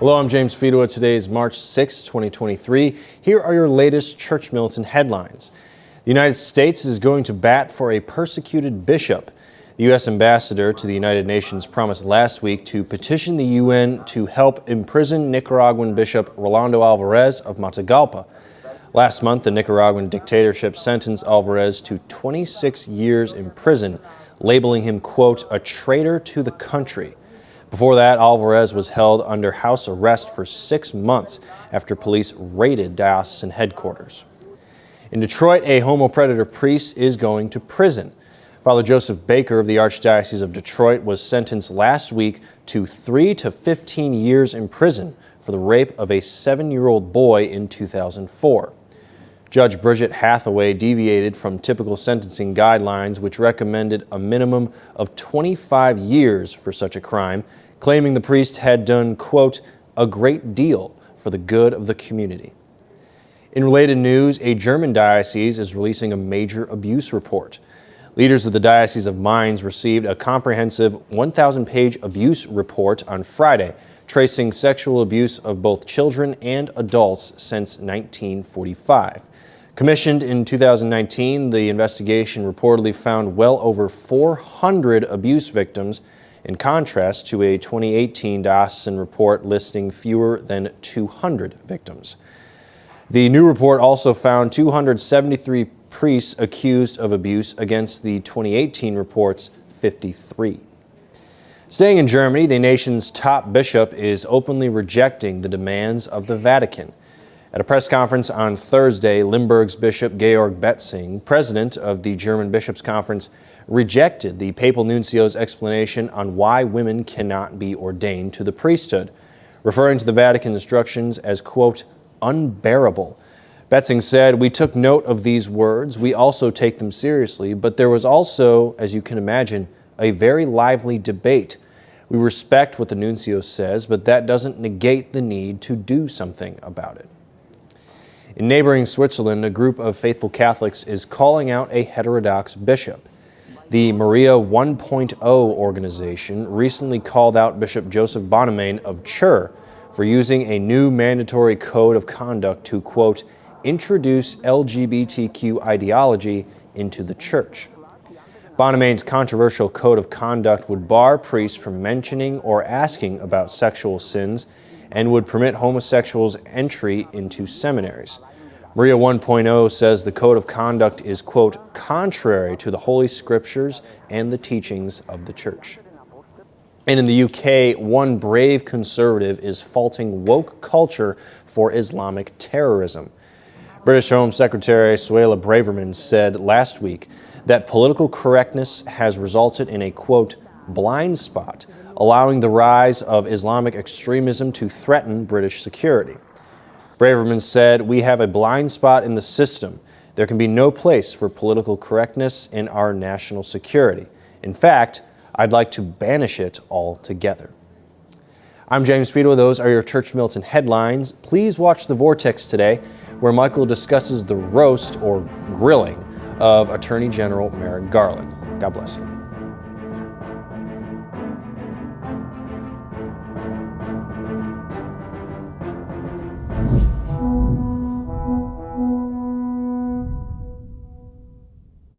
Hello, I'm James Fedowa. Today is March 6, 2023. Here are your latest Church Militant headlines. The United States is going to bat for a persecuted bishop. The U.S. ambassador to the United Nations promised last week to petition the UN to help imprison Nicaraguan Bishop Rolando Alvarez of Matagalpa. Last month, the Nicaraguan dictatorship sentenced Alvarez to 26 years in prison, labeling him, quote, a traitor to the country. Before that, Alvarez was held under house arrest for 6 months after police raided diocesan headquarters. In Detroit, a homopredator priest is going to prison. Father Joseph Baker of the Archdiocese of Detroit was sentenced last week to 3 to 15 years in prison for the rape of a 7-year-old boy in 2004. Judge Bridget Hathaway deviated from typical sentencing guidelines, which recommended a minimum of 25 years for such a crime, claiming the priest had done, quote, a great deal for the good of the community. In related news, a German diocese is releasing a major abuse report. Leaders of the Diocese of Mainz received a comprehensive 1,000-page abuse report on Friday, tracing sexual abuse of both children and adults since 1945. Commissioned in 2019, the investigation reportedly found well over 400 abuse victims, in contrast to a 2018 diocesan report listing fewer than 200 victims. The new report also found 273 priests accused of abuse against the 2018 report's 53. Staying in Germany, the nation's top bishop is openly rejecting the demands of the Vatican. At a press conference on Thursday, Limburg's Bishop Georg Betzing, president of the German Bishops' Conference, rejected the papal nuncio's explanation on why women cannot be ordained to the priesthood, referring to the Vatican instructions as, quote, unbearable. Betzing said, we took note of these words. We also take them seriously, but there was also, as you can imagine, a very lively debate. We respect what the nuncio says, but that doesn't negate the need to do something about it. In neighboring Switzerland, a group of faithful Catholics is calling out a heterodox bishop. The Maria 1.0 organization recently called out Bishop Joseph Bonemain of Chur for using a new mandatory code of conduct to, quote, introduce LGBTQ ideology into the church. Bonemain's controversial code of conduct would bar priests from mentioning or asking about sexual sins and would permit homosexuals entry into seminaries. Maria 1.0 says the code of conduct is, quote, contrary to the Holy Scriptures and the teachings of the Church. And in the UK, one brave conservative is faulting woke culture for Islamic terrorism. British Home Secretary Suella Braverman said last week that political correctness has resulted in a, quote, blind spot, allowing the rise of Islamic extremism to threaten British security. Braverman said, we have a blind spot in the system. There can be no place for political correctness in our national security. In fact, I'd like to banish it altogether. I'm James Fedowa. Those are your Church Militant headlines. Please watch The Vortex today, where Michael discusses the roast or grilling of Attorney General Merrick Garland. God bless you.